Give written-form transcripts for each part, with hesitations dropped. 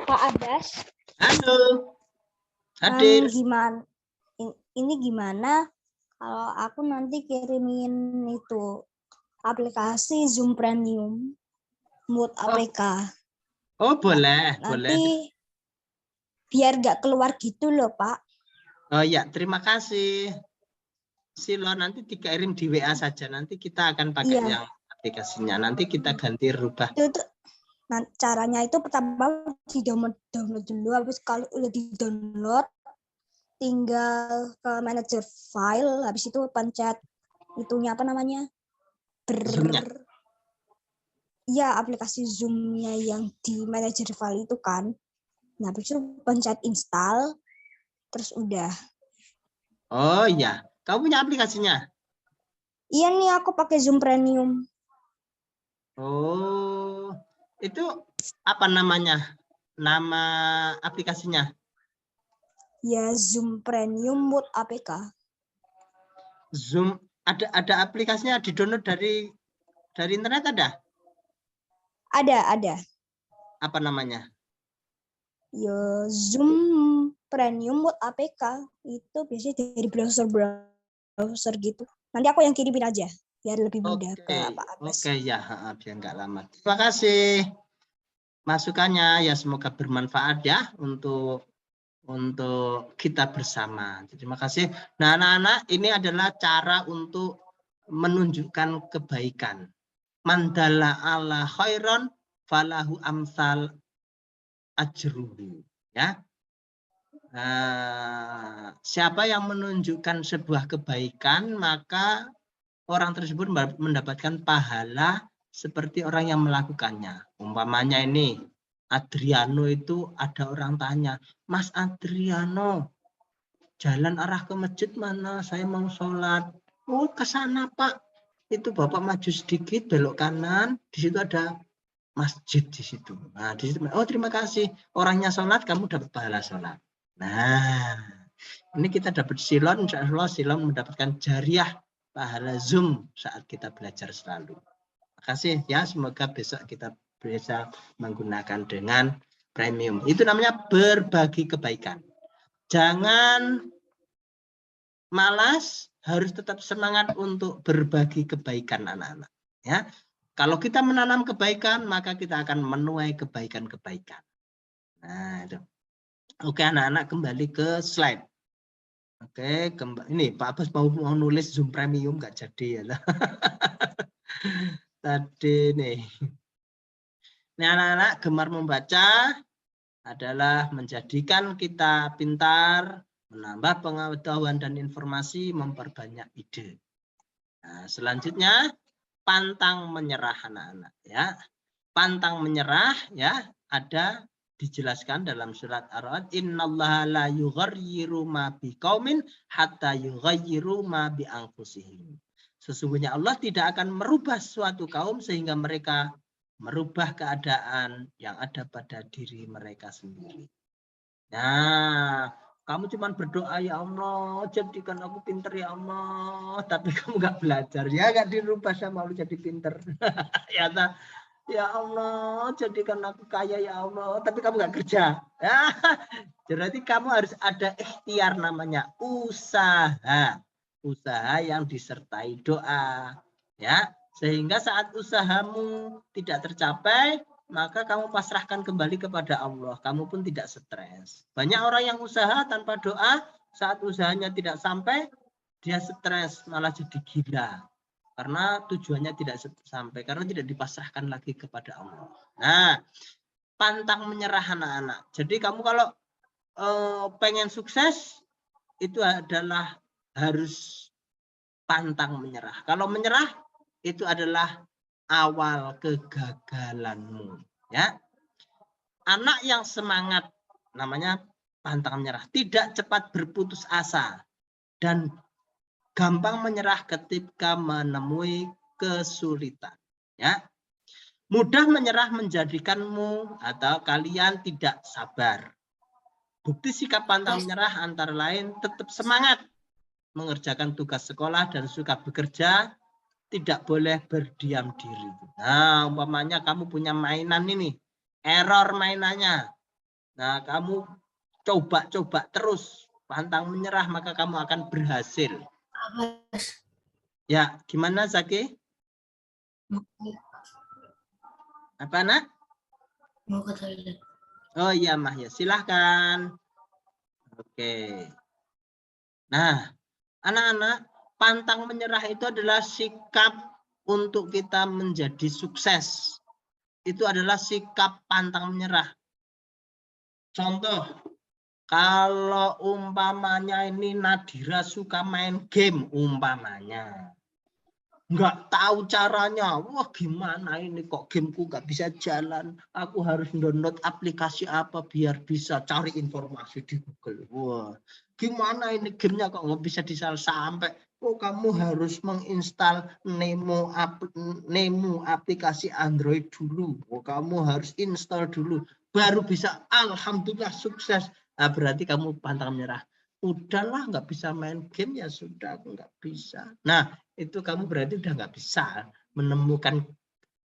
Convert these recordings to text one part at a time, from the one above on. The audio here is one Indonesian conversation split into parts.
Pak Adas. Halo. Hadir. Ini gimana kalau aku nanti kirimin itu aplikasi Zoom Premium Mood APK. Oh, boleh, nanti boleh. Biar nggak keluar gitu loh, Pak. Oh ya, terima kasih. Silo nanti dikirim di WA saja. Nanti kita akan pakai yang aplikasinya. Nanti kita ganti rubah. Nah, caranya itu pertama di-download dulu. Habis kalau udah di-download, tinggal ke manager file. Habis itu pencet itunya apa namanya? Iya, aplikasi Zoom-nya yang di manager file itu kan. Nah, habis itu pencet install, terus udah. Oh iya, kamu punya aplikasinya? Iya nih, aku pakai Zoom Premium. Oh, itu apa namanya? Nama aplikasinya? Ya, Zoom Premium Mood APK. Zoom, ada aplikasinya di-download dari internet ada? Ada. Apa namanya? Ya, Zoom Premium Mood APK itu biasanya dari browser gitu. Nanti aku yang kirimin aja biar lebih mudah ke Pak Abbas. Oke ya, biar nggak lama. Terima kasih masukannya, ya semoga bermanfaat ya untuk kita bersama. Terima kasih. Nah, anak-anak, ini adalah cara untuk menunjukkan kebaikan. Mandala ala khairon falahu amsal ajruhu. Ya. Siapa yang menunjukkan sebuah kebaikan, maka orang tersebut mendapatkan pahala seperti orang yang melakukannya. Umpamanya ini, Adriano itu ada orang tanya, Mas Adriano, jalan arah ke masjid mana? Saya mau sholat. Oh, ke sana Pak. Itu Bapak maju sedikit, belok kanan. Di situ ada masjid di situ. Nah, di situ. Oh, terima kasih. Orangnya sholat, kamu dapat pahala sholat. Nah, ini kita dapat silon. Insya Allah silon mendapatkan jariah pahala Zoom saat kita belajar selalu. Terima kasih ya. Semoga besok kita bisa menggunakan dengan premium. Itu namanya berbagi kebaikan. Jangan malas, harus tetap semangat untuk berbagi kebaikan anak-anak. Ya, kalau kita menanam kebaikan, maka kita akan menuai kebaikan-kebaikan. Nah, itu. Oke, anak-anak kembali ke slide. Oke, ini Pak Abbas mau nulis Zoom Premium nggak jadi ya. Tadi nih. Ini anak-anak gemar membaca adalah menjadikan kita pintar, menambah pengetahuan dan informasi, memperbanyak ide. Nah, selanjutnya pantang menyerah anak-anak ya. Pantang menyerah ya, ada dijelaskan dalam surat Ar-Ra'd, innallaha la yughayyiru ma biqaumin hatta yughayyiru ma bi anfusihim. Sesungguhnya Allah tidak akan merubah suatu kaum sehingga mereka merubah keadaan yang ada pada diri mereka sendiri. Nah, kamu cuma berdoa, ya Allah, jadikan aku pinter ya Allah, tapi kamu nggak belajar, ya nggak dirubah sama lu jadi pinter. Ya Allah, jadikan aku kaya ya Allah, tapi kamu nggak kerja. Ya, berarti kamu harus ada ikhtiar, namanya usaha. Usaha yang disertai doa. Ya, sehingga saat usahamu tidak tercapai, maka kamu pasrahkan kembali kepada Allah. Kamu pun tidak stres. Banyak orang yang usaha tanpa doa, saat usahanya tidak sampai, dia stres, malah jadi gila. Karena tujuannya tidak sampai, karena tidak dipasrahkan lagi kepada Allah. Nah, pantang menyerah anak-anak. Jadi kamu kalau pengen sukses, itu adalah harus pantang menyerah. Kalau menyerah, itu adalah awal kegagalanmu. Ya, anak yang semangat, namanya pantang menyerah. Tidak cepat berputus asa dan gampang menyerah ketika menemui kesulitan. Ya, mudah menyerah menjadikanmu atau kalian tidak sabar. Bukti sikap pantang menyerah antara lain tetap semangat mengerjakan tugas sekolah dan suka bekerja, tidak boleh berdiam diri. Nah, umpamanya kamu punya mainan ini, error mainannya, Nah, kamu coba-coba terus, pantang menyerah, maka kamu akan berhasil. Ya, gimana Zaki? Apa nak? Mau ke toilet. Oh iya Mah ya, silahkan. Oke. Nah, anak-anak, pantang menyerah itu adalah sikap untuk kita menjadi sukses. Itu adalah sikap pantang menyerah. Contoh, kalau umpamanya ini Nadira suka main game umpamanya. Nggak tahu caranya. Wah, gimana ini kok gameku nggak bisa jalan. Aku harus download aplikasi apa biar bisa cari informasi di Google. Wah, gimana ini gamenya kok nggak bisa sampai. Oh, kamu harus menginstal Nemo aplikasi Android dulu. Oh, kamu harus install dulu. Baru bisa, alhamdulillah sukses. Nah, berarti kamu pantang menyerah. Udahlah, nggak bisa main game ya sudah, aku nggak bisa. Nah, itu kamu berarti udah nggak bisa menemukan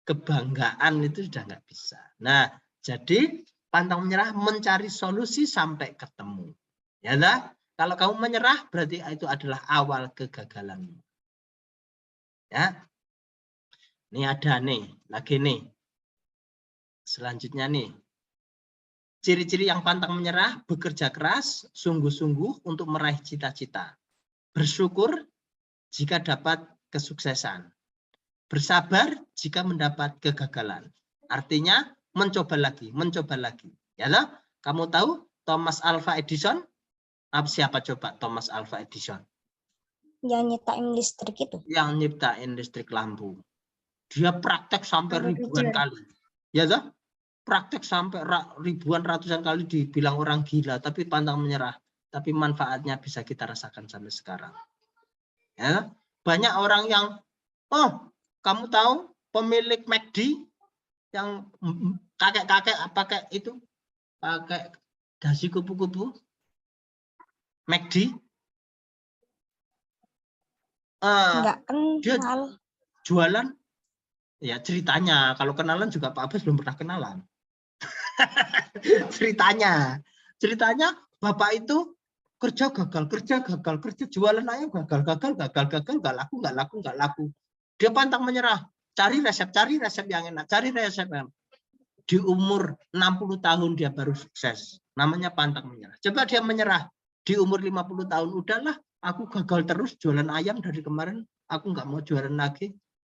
kebanggaan, itu sudah nggak bisa. Nah, jadi pantang menyerah mencari solusi sampai ketemu. Ya lah, kalau kamu menyerah berarti itu adalah awal kegagalanmu. Ya, ini ada nih, lagi nih. Selanjutnya nih, ciri-ciri yang pantang menyerah: bekerja keras, sungguh-sungguh untuk meraih cita-cita, bersyukur jika dapat kesuksesan, bersabar jika mendapat kegagalan. Artinya mencoba lagi, mencoba lagi. Ya loh? Kamu tahu Thomas Alva Edison? Siapa coba Thomas Alva Edison? Yang nyiptain listrik itu. Yang nyiptain listrik lampu. Dia praktek sampai ribuan kali. Ya toh? Praktek sampai ribuan, ratusan kali, dibilang orang gila, tapi pantang menyerah. Tapi manfaatnya bisa kita rasakan sampai sekarang. Ya, banyak orang yang, oh, kamu tahu pemilik McD yang kakek-kakek pakai itu, pakai dasi kupu-kupu, McD. Enggak Dia kenal. jualan, ya ceritanya, kalau kenalan juga Pak Abbas belum pernah kenalan. ceritanya bapak itu kerja gagal, kerja jualan ayam gagal, nggak laku. Dia pantang menyerah, cari resep yang enak, cari resep yang enak. Di umur 60 tahun dia baru sukses. Namanya pantang menyerah. Coba dia menyerah di umur 50 tahun, udahlah, aku gagal terus jualan ayam dari kemarin, aku nggak mau jualan lagi.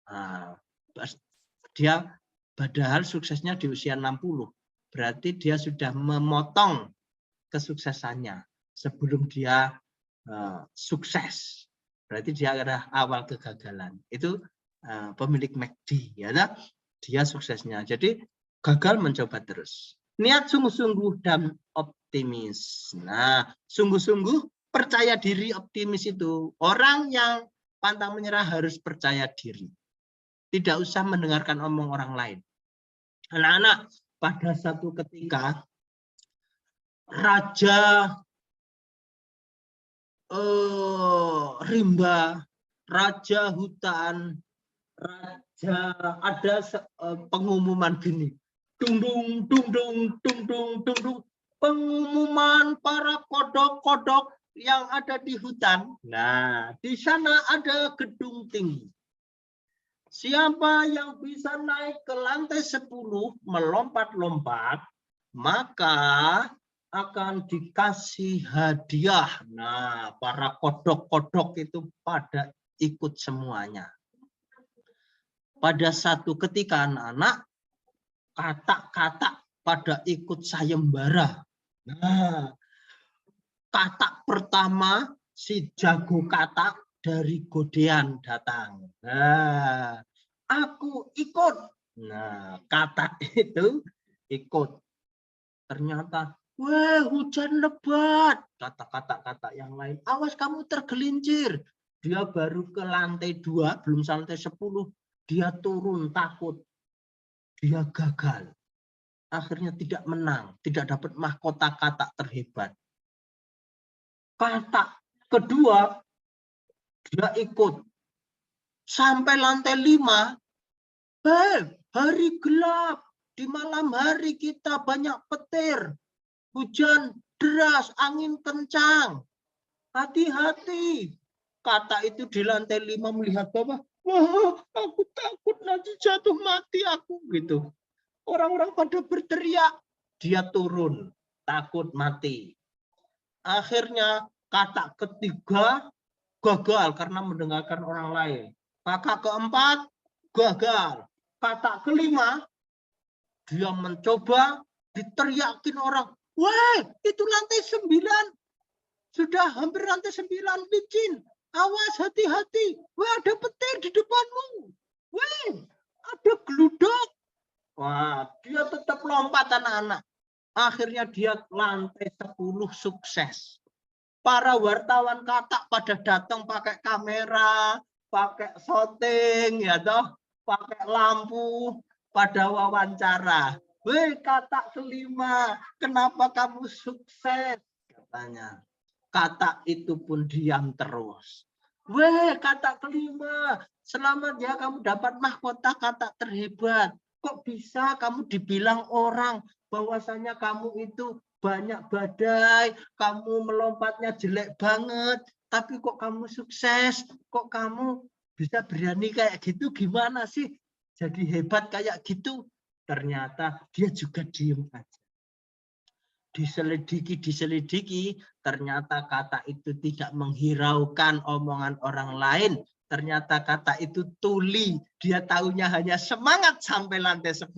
Nah, dia padahal suksesnya di usia 60. Berarti dia sudah memotong kesuksesannya sebelum dia sukses. Berarti dia adalah awal kegagalan. Itu pemilik McD, ya, dia suksesnya. Jadi gagal mencoba terus. Niat sungguh-sungguh dan optimis. Nah, sungguh-sungguh, percaya diri, optimis itu. Orang yang pantang menyerah harus percaya diri. Tidak usah mendengarkan omong orang lain. Anak-anak, pada satu ketika Raja rimba, raja hutan, raja, ada pengumuman gini. Dung dung dung dung dung dung dung dung. Pengumuman para kodok-kodok yang ada di hutan. Nah, di sana ada gedung tinggi. Siapa yang bisa naik ke lantai 10 melompat-lompat, maka akan dikasih hadiah. Nah, para kodok-kodok itu pada ikut semuanya. Pada satu ketika anak-anak, katak-katak pada ikut sayembara. Nah, katak pertama si jago katak dari Godean datang. Nah, aku ikut. Nah, katak itu ikut. Ternyata, wah, hujan lebat. Kata-kata yang lain, awas kamu tergelincir. Dia baru ke lantai 2, belum sampai 10. Dia turun takut. Dia gagal. Akhirnya tidak menang. Tidak dapat mahkota katak terhebat. Katak kedua, dia ikut. Sampai lantai 5, hari gelap. Di malam hari kita banyak petir. hujan deras, angin kencang. Hati-hati. Kata itu di lantai 5 melihat bawah. Wah, aku takut nanti jatuh mati aku gitu. Orang-orang pada berteriak. Dia turun, takut mati. Akhirnya kata ketiga gagal karena mendengarkan orang lain. Kata keempat gagal. Kata kelima dia mencoba diteriakin orang. Wah, itu lantai 9. Sudah hampir lantai 9 licin. Awas, hati-hati. Wah, ada petir di depanmu. Wah, ada geludok. Wah, dia tetap lompat anak-anak. Akhirnya dia lantai 10 sukses. Para wartawan kata pada datang pakai kamera, pakai shooting, ya toh, pakai lampu, pada wawancara. Weh, kata kelima, kenapa kamu sukses? Katanya. Kata itu pun diam terus. Weh, kata kelima, selamat ya kamu dapat mahkota kata terhebat. Kok bisa kamu dibilang orang bahwasanya kamu itu banyak badai, kamu melompatnya jelek banget, tapi kok kamu sukses, kok kamu bisa berani kayak gitu, gimana sih? Jadi hebat kayak gitu. Ternyata dia juga diem aja. Diselidiki, ternyata kata itu tidak menghiraukan omongan orang lain. Ternyata kata itu tuli. Dia taunya hanya semangat sampai lantai 10.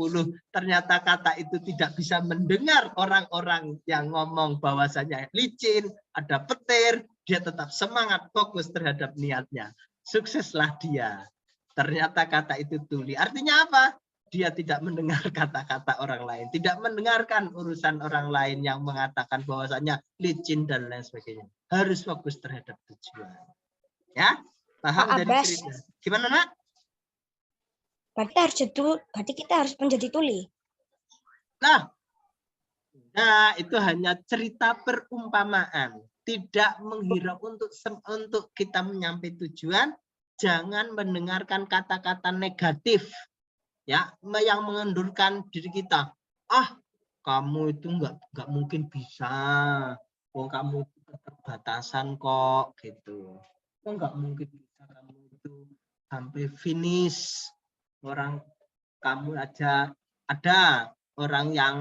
Ternyata kata itu tidak bisa mendengar orang-orang yang ngomong bahwasanya licin, ada petir. Dia tetap semangat, fokus terhadap niatnya. Sukseslah dia. Ternyata kata itu tuli. Artinya apa? Dia tidak mendengar kata-kata orang lain, tidak mendengarkan urusan orang lain yang mengatakan bahwasanya licin dan lain sebagainya. Harus fokus terhadap tujuan. Ya, paham Pak dari Abbas. cerita? Gimana, Nak? Berarti kita harus menjadi tuli. Nah, itu hanya cerita perumpamaan, tidak menghirau untuk kita menyampai tujuan. Jangan mendengarkan kata-kata negatif. Ya, yang mengendurkan diri kita. Ah, kamu itu nggak mungkin bisa. Oh, kamu keterbatasan kok gitu. Oh, nggak mungkin bisa kamu itu sampai finish. Orang kamu aja ada orang yang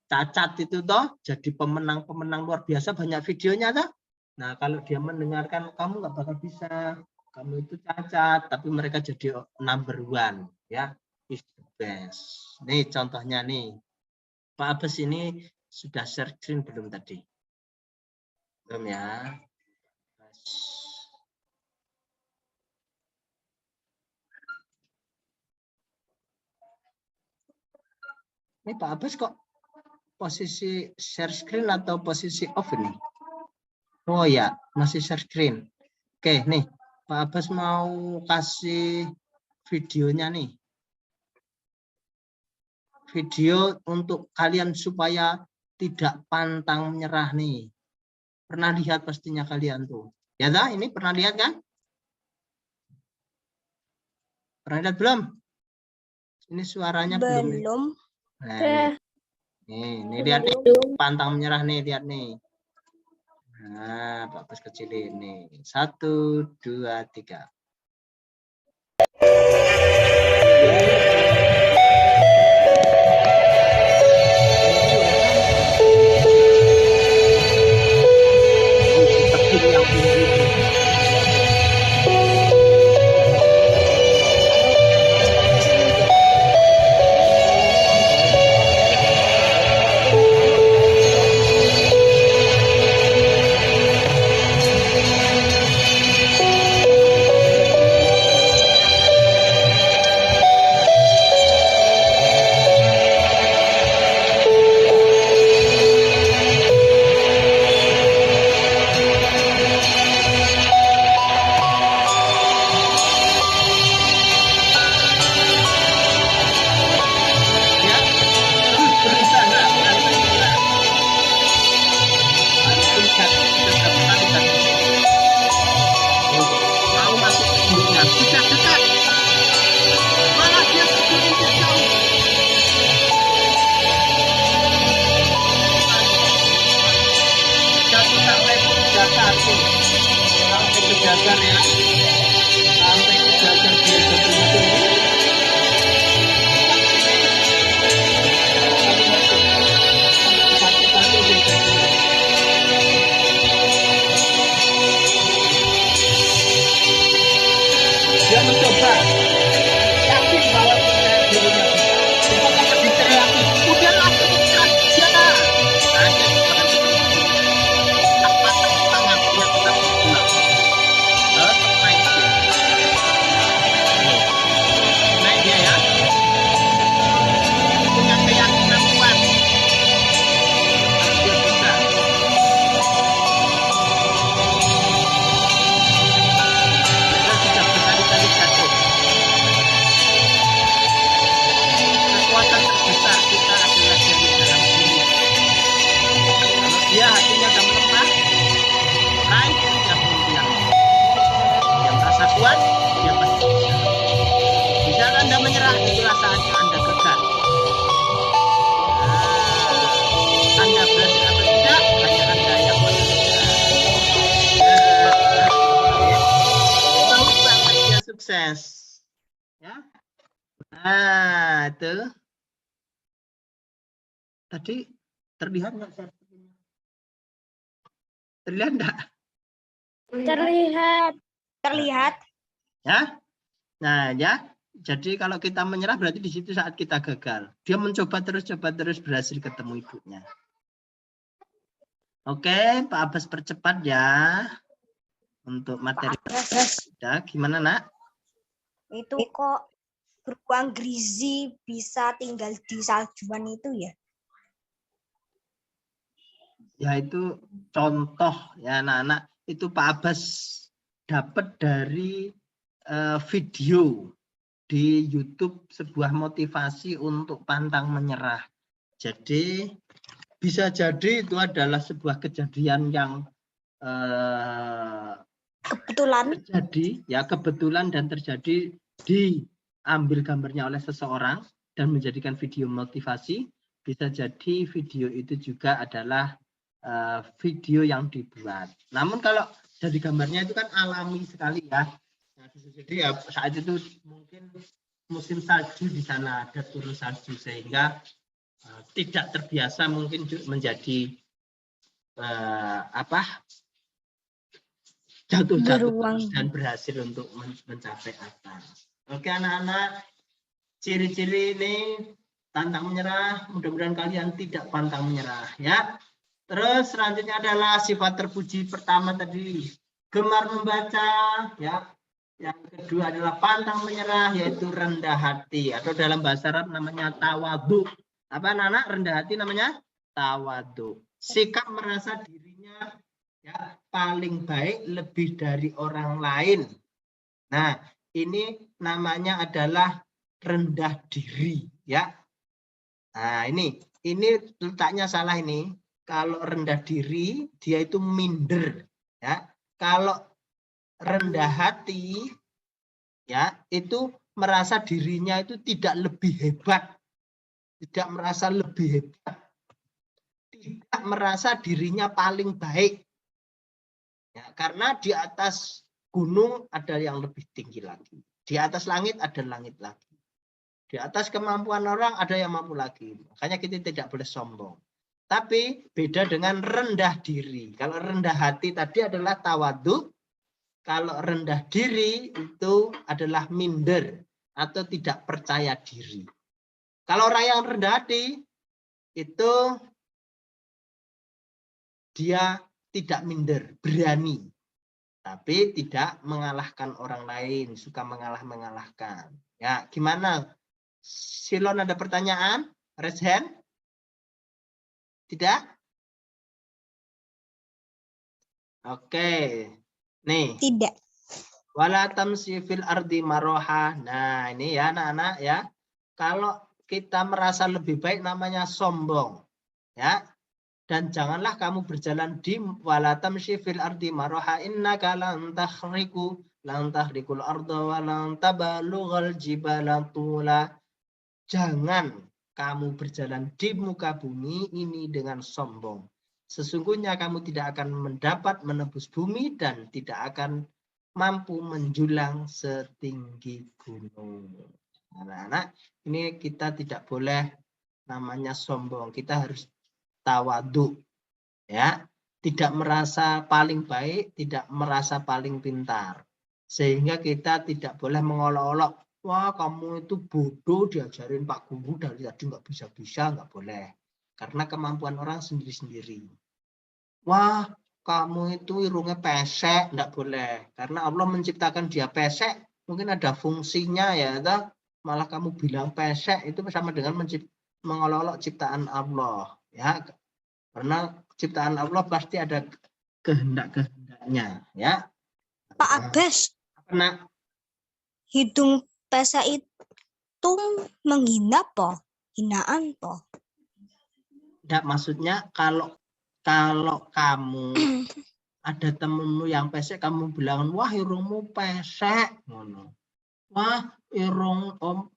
cacat itu toh jadi pemenang luar biasa, banyak videonya toh. Nah, kalau dia mendengarkan kamu nggak bakal bisa. Kamu itu cacat, tapi mereka jadi number 1 ya. Is the best. Nih contohnya nih. Pak Abbas ini sudah share screen belum tadi? Belum ya? Ini Pak Abbas kok posisi share screen atau posisi off ini? Oh ya, masih share screen. Oke, nih Pak Abbas mau kasih videonya nih. Video untuk kalian supaya tidak pantang menyerah nih. Pernah lihat pastinya kalian tuh. Ya dah, ini pernah lihat kan? Pernah lihat belum? Ini suaranya belum. Nah, ini lihat nih, pantang menyerah nih, lihat nih. Nah, Pak Abbas kecilin nih. 1, 2, 3. itulah saatnya Anda gagal. Anda berhasil atau tidak, hanya Anda yang menentukan. Mau banget dia sukses. Ya. Nah, itu. Tadi terlihat nggak? Terlihat nggak? Terlihat. Terlihat. Ya. Nah, ya. Jadi kalau kita menyerah berarti di situ saat kita gagal. Dia mencoba terus berhasil ketemu ibunya. Oke, Pak Abbas percepat ya. Untuk materi. Ya, gimana, Nak? Itu kok beruang grizzly bisa tinggal di saljuan itu ya? Ya itu contoh ya anak-anak, itu Pak Abbas dapat dari video di YouTube, sebuah motivasi untuk pantang menyerah. Jadi bisa jadi itu adalah sebuah kejadian yang Kebetulan terjadi, ya kebetulan dan terjadi, diambil gambarnya oleh seseorang dan menjadikan video motivasi. Bisa jadi video itu juga adalah video yang dibuat. Namun kalau dari gambarnya itu kan alami sekali ya. Nah, bisa jadi ya saat itu mungkin musim salju di sana, ada turun salju sehingga tidak terbiasa mungkin menjadi jatuh-jatuh terus dan berhasil untuk mencapai atas. Oke anak-anak, ciri-ciri ini pantang menyerah, mudah-mudahan kalian tidak pantang menyerah ya. Terus selanjutnya adalah sifat terpuji pertama tadi, gemar membaca ya. Yang kedua adalah pantang menyerah, yaitu rendah hati, atau dalam bahasa Arab namanya tawadu. Apa anak-anak? Rendah hati namanya tawadu. Sikap merasa dirinya ya paling baik lebih dari orang lain. Nah, ini namanya adalah rendah diri ya. Nah, ini letaknya salah ini. Kalau rendah diri dia itu minder ya. Kalau rendah hati ya itu merasa dirinya itu tidak lebih hebat. Tidak merasa lebih hebat. Tidak merasa dirinya paling baik. Ya, karena di atas gunung ada yang lebih tinggi lagi. Di atas langit ada langit lagi. Di atas kemampuan orang ada yang mampu lagi. Makanya kita tidak boleh sombong. Tapi beda dengan rendah diri. Kalau rendah hati tadi adalah tawadu. Kalau rendah diri itu adalah minder atau tidak percaya diri. Kalau orang yang rendah hati itu dia tidak minder, berani. Tapi tidak mengalahkan orang lain, suka mengalahkan. Ya, gimana? Silon ada pertanyaan? Raise hand? Tidak? Oke. Nih. tidak. Wala tamsi fil ardi maroha. Nah, ini ya anak-anak ya. Kalau kita merasa lebih baik namanya sombong. Ya. Dan janganlah kamu berjalan di wala tamsi fil ardi maroha innaka lan tahrikul arda wa lan tabalughal jibala tula. Jangan kamu berjalan di muka bumi ini dengan sombong. Sesungguhnya kamu tidak akan mendapat menembus bumi dan tidak akan mampu menjulang setinggi gunung. Anak-anak, ini kita tidak boleh namanya sombong. Kita harus tawadu. Ya, tidak merasa paling baik, tidak merasa paling pintar. Sehingga kita tidak boleh mengolok-olok. Wah, kamu itu bodoh, diajarin Pak Guru dari tadi nggak bisa-bisa, nggak boleh. Karena kemampuan orang sendiri-sendiri. Wah, kamu itu irungnya pesek, nggak boleh. Karena Allah menciptakan dia pesek, mungkin ada fungsinya ya. Malah kamu bilang pesek, itu sama dengan mengolok-olok ciptaan Allah. Ya, karena ciptaan Allah pasti ada kehendak-kehendaknya. Ya. Pak Abbas, Karena hidung pesa itu menghina po, hinaan po. Enggak, maksudnya kalau kamu ada temenmu yang pesek, kamu bilang wah irungmu pesek, ngono. Wah irung om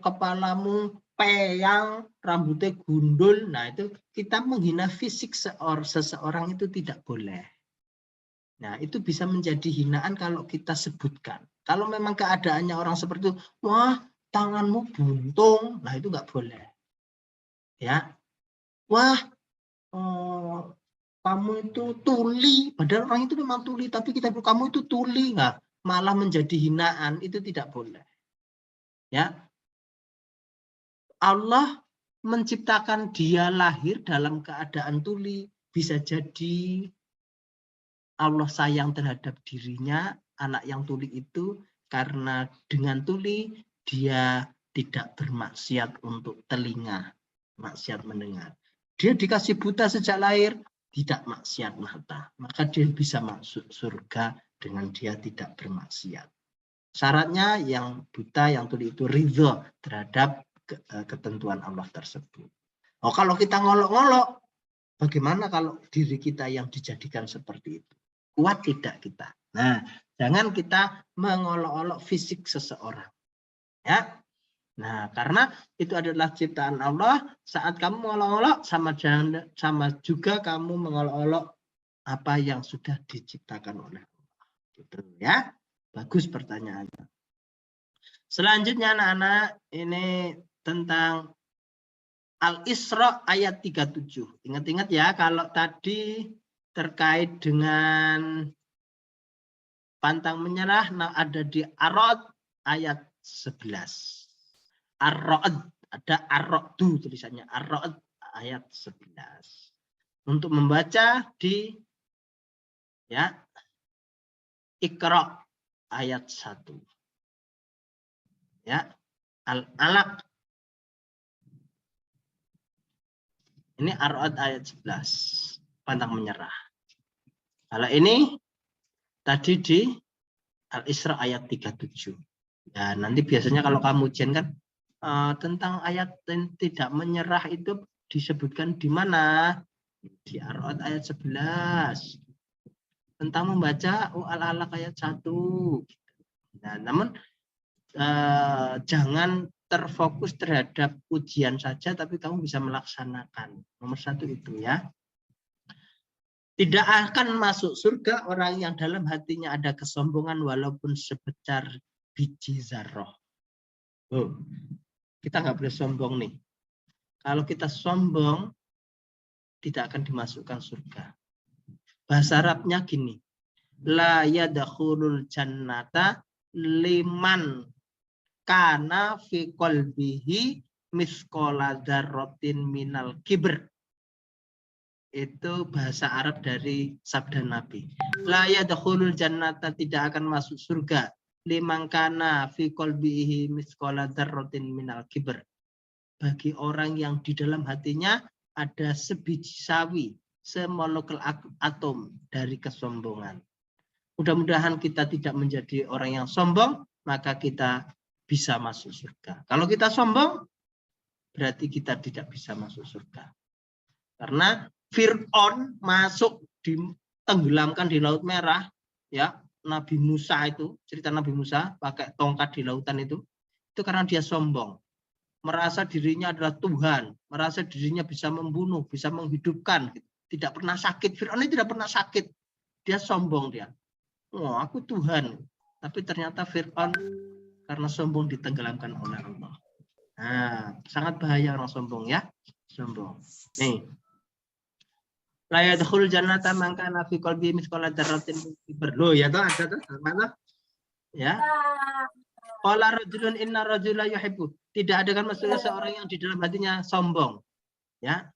kepalamu peyang, rambutnya gundul. Nah, itu kita menghina fisik seseorang itu tidak boleh. Nah, itu bisa menjadi hinaan kalau kita sebutkan. Kalau memang keadaannya orang seperti itu, wah, tanganmu buntung, nah itu nggak boleh. Ya, wah, kamu itu tuli, padahal orang itu memang tuli, tapi kita bilang kamu itu tuli, nggak, malah menjadi hinaan, itu tidak boleh. Ya, Allah menciptakan dia lahir dalam keadaan tuli, bisa jadi Allah sayang terhadap dirinya, anak yang tuli itu, karena dengan tuli dia tidak bermaksiat untuk telinga, maksiat mendengar. Dia dikasih buta sejak lahir, tidak maksiat mata. Maka dia bisa masuk surga dengan dia tidak bermaksiat. Syaratnya yang buta, yang tuli itu ridho terhadap ketentuan Allah tersebut. Oh, kalau kita ngolok-ngolok, bagaimana kalau diri kita yang dijadikan seperti itu? Kuat tidak kita? Nah, jangan kita mengolok-olok fisik seseorang. Ya. Nah, karena itu adalah ciptaan Allah, saat kamu mengolok-olok sama juga kamu mengolok-olok apa yang sudah diciptakan oleh Allah. Gitu ya. Bagus pertanyaannya. Selanjutnya anak-anak, ini tentang Al-Isra ayat 37. Ingat-ingat ya, kalau tadi terkait dengan pantang menyerah, nah ada di Ar-Ra'd ayat 11. Ar-Ra'd, ada Ar-Ra'du tulisannya, Ar-Ra'd ayat 11. Untuk membaca di ya Iqra ayat 1. Ya, Al-Alaq. Ini Ar-Ra'd ayat 11. Pantang menyerah. Kalau ini tadi di Al-Isra ayat 37. Ya, nanti biasanya kalau kamu ujian kan tentang ayat tidak menyerah itu disebutkan di mana? Di Ar-Ra'd ayat 11. Tentang membaca Al-Alaq ayat 1. Nah, namun jangan terfokus terhadap ujian saja, tapi kamu bisa melaksanakan. Nomor 1 itu ya. Tidak akan masuk surga orang yang dalam hatinya ada kesombongan walaupun sebesar biji zarah. Oh, kita nggak boleh sombong nih. Kalau kita sombong, tidak akan dimasukkan surga. Bahasa Arabnya gini, la yadkhulul jannata liman kana fi qalbihi misqala dzarratin minal kibr. Itu bahasa Arab dari sabda Nabi. La yadkhulul jannata, tidak akan masuk surga liman kana fi qalbihi misqala dzarratin minal kibr. Bagi orang yang di dalam hatinya ada sebiji sawi, semolekul atom dari kesombongan. Mudah-mudahan kita tidak menjadi orang yang sombong, maka kita bisa masuk surga. Kalau kita sombong, berarti kita tidak bisa masuk surga. Karena Fir'aun masuk tenggelamkan di Laut Merah, ya, Nabi Musa itu, cerita Nabi Musa pakai tongkat di lautan itu karena dia sombong. Merasa dirinya adalah Tuhan, merasa dirinya bisa membunuh, bisa menghidupkan, tidak pernah sakit. Fir'aun ini tidak pernah sakit, dia sombong dia. Oh, aku Tuhan. Tapi ternyata Fir'aun karena sombong ditenggelamkan oleh Allah. Nah, sangat bahaya orang sombong ya, sombong. Nih, la yadkhul jannata man kana fi qalbi mithqala dzarratin min kibr. Loh, ya toh ada tuh mana? Ya. Qala rajulun inna rajula yuhibbu. Tidak ada kan maksudnya seorang yang di dalam hatinya sombong. Ya.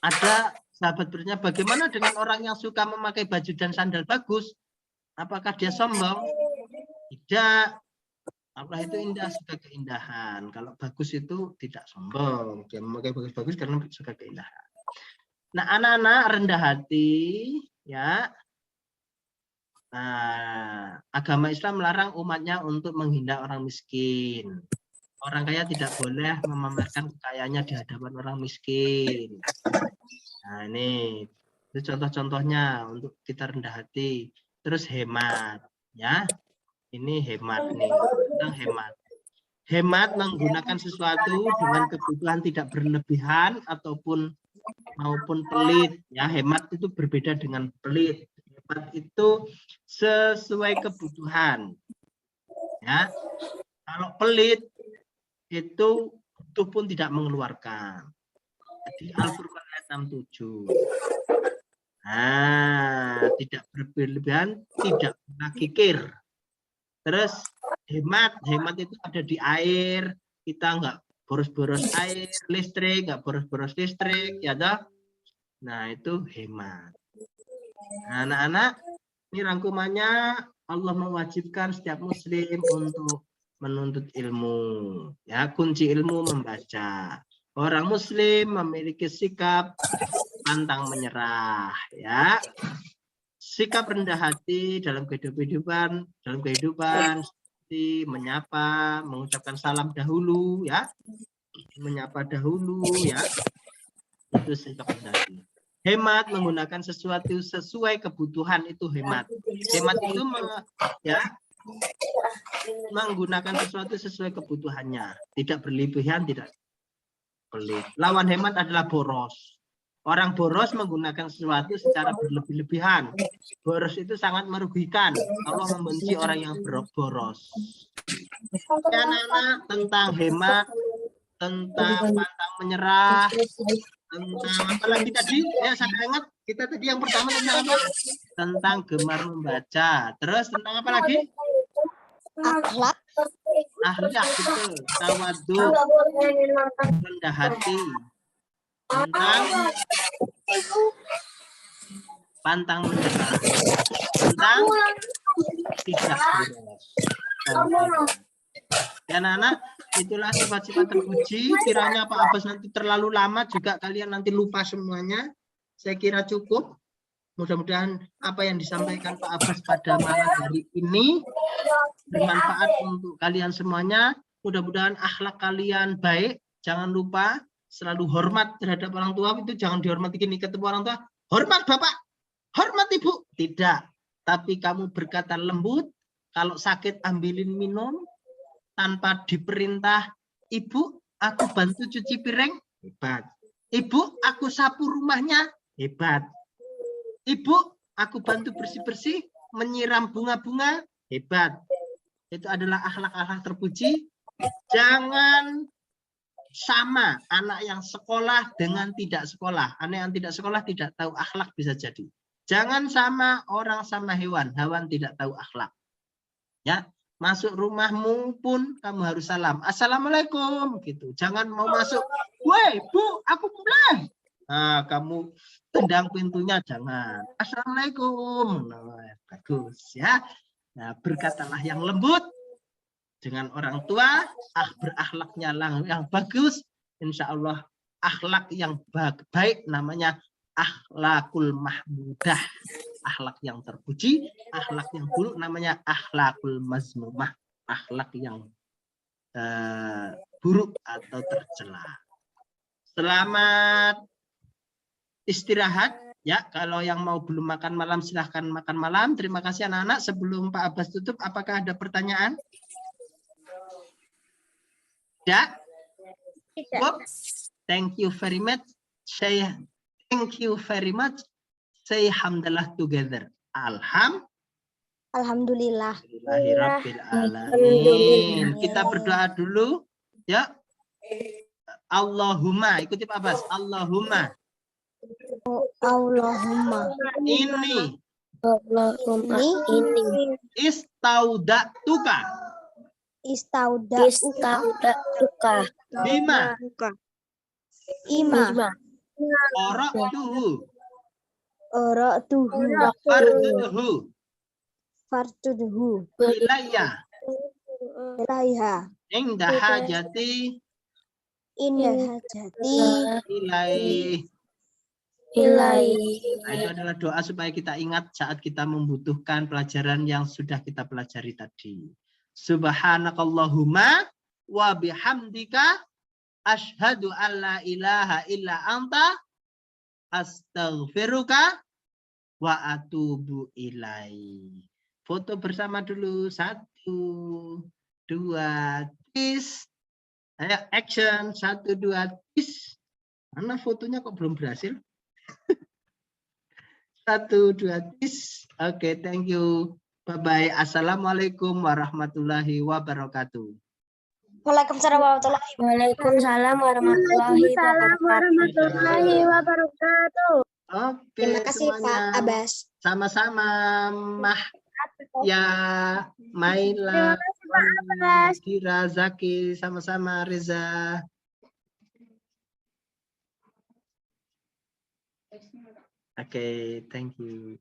Ada sahabat bertanya, bagaimana dengan orang yang suka memakai baju dan sandal bagus? Apakah dia sombong? Tidak. Allah itu indah, suka keindahan. Kalau bagus itu tidak sombong. Dia memakai bagus-bagus karena suka keindahan. Nah, anak-anak rendah hati, ya. Nah, agama Islam melarang umatnya untuk menghina orang miskin. Orang kaya tidak boleh memamerkan kekayaannya di hadapan orang miskin. Nah, ini itu contoh-contohnya untuk kita rendah hati. Terus hemat, ya. Ini hemat nih, tentang hemat. Hemat menggunakan sesuatu dengan kebutuhan tidak berlebihan ataupun maupun pelit. Ya, hemat itu berbeda dengan pelit. Hemat itu sesuai kebutuhan. Ya, kalau pelit itu butuh pun tidak mengeluarkan. Jadi Al-Furqan ayat 67. Nah, tidak berlebihan, tidak pernah kikir. Terus hemat itu ada di air, kita nggak boros-boros air, listrik, nggak boros-boros listrik, ya toh? Nah, itu hemat. Nah, anak-anak, ini rangkumannya Allah mewajibkan setiap muslim untuk menuntut ilmu. Ya, kunci ilmu membaca. Orang muslim memiliki sikap pantang menyerah, ya. Sikap rendah hati dalam kehidupan seperti menyapa, mengucapkan salam dahulu, ya. Menyapa dahulu, ya. Itu sikap rendah hati. Hemat menggunakan sesuatu sesuai kebutuhan itu hemat. Hemat itu ya menggunakan sesuatu sesuai kebutuhannya, tidak berlebihan, tidak pelit. Lawan hemat adalah boros. Orang boros menggunakan sesuatu secara berlebih-lebihan. Boros itu sangat merugikan. Allah membenci orang yang boros. Anak-anak, tentang hemat, tentang pantang menyerah, tentang apa lagi tadi? Ya, saya ingat kita tadi yang pertama tentang apa? Tentang gemar membaca. Terus tentang apa lagi? Akhlak. Akhlak, betul. Tawadhu, rendah hati. Tentang pantang menyerah. Tentang tidak boros. Ya, anak-anak, itulah sifat-sifat terpuji. Kiranya Pak Abbas nanti terlalu lama juga kalian nanti lupa semuanya. Saya kira cukup. Mudah-mudahan apa yang disampaikan Pak Abbas pada malam hari ini bermanfaat untuk kalian semuanya. Mudah-mudahan akhlak kalian baik. Jangan lupa selalu hormat terhadap orang tua. Itu jangan dihormati gini, ketemu orang tua. Hormat Bapak, hormat Ibu. Tidak. Tapi kamu berkata lembut. Kalau sakit ambilin minum. Tanpa diperintah, Ibu, aku bantu cuci piring. Hebat. Ibu, aku sapu rumahnya. Hebat. Ibu, aku bantu bersih-bersih, menyiram bunga-bunga. Hebat. Itu adalah akhlak-akhlak terpuji. Jangan sama anak yang sekolah dengan tidak sekolah. Anak yang tidak sekolah tidak tahu akhlak bisa jadi. Jangan sama orang sama hewan. Hewan tidak tahu akhlak. Ya, masuk rumahmu pun kamu harus salam. Assalamualaikum gitu. Jangan mau masuk. Woi, Bu, aku mulai. Nah, kamu tendang pintunya, jangan. Assalamualaikum. Nah, bagus ya. Nah, berkatalah yang lembut dengan orang tua, berakhlaknya yang bagus. Insya Allah akhlak yang baik namanya akhlakul mahmudah. Akhlak yang terpuji, akhlak yang buruk namanya akhlakul mazmumah. Akhlak yang buruk atau tercela. Selamat istirahat ya. Kalau yang mau belum makan malam silahkan makan malam. Terima kasih anak-anak. Sebelum Pak Abbas tutup, apakah ada pertanyaan? Ya. Thank you very much. Say thank you very much. Say hamdalah together. Alhamdulillah. Alhamdulillahirabbil alamin. Kita berdoa dulu ya. Allahumma, ikuti Pak Abbas. Allahumma. Allahumma. Ini. Allahumma ini. Istaudatuka. Istaudatuka. Bima. Ima. Qara'tuhu. Farduhu. Ilayya. Ilaiha. Inda hajati. Indah hajati. Ilai. Nah, itu adalah doa supaya kita ingat saat kita membutuhkan pelajaran yang sudah kita pelajari tadi. Subhanakallahumma wa bihamdika asyhadu an la ilaha illa anta astaghfiruka wa atubu ilai. Foto bersama dulu. 1, 2, cheese. Ayo action 1 2 cheese. Mana fotonya kok belum berhasil? 1 2 cheese. Oke, thank you. Bye bye. Assalamualaikum warahmatullahi wabarakatuh. Waalaikumsalam warahmatullahi Waalaikumsalam warahmatullahi wabarakatuh. Oke, Terima kasih semuanya. Pak Abbas. Sama-sama, Mah ya, Maila, Kira, Zaki, sama-sama Reza. Oke, thank you.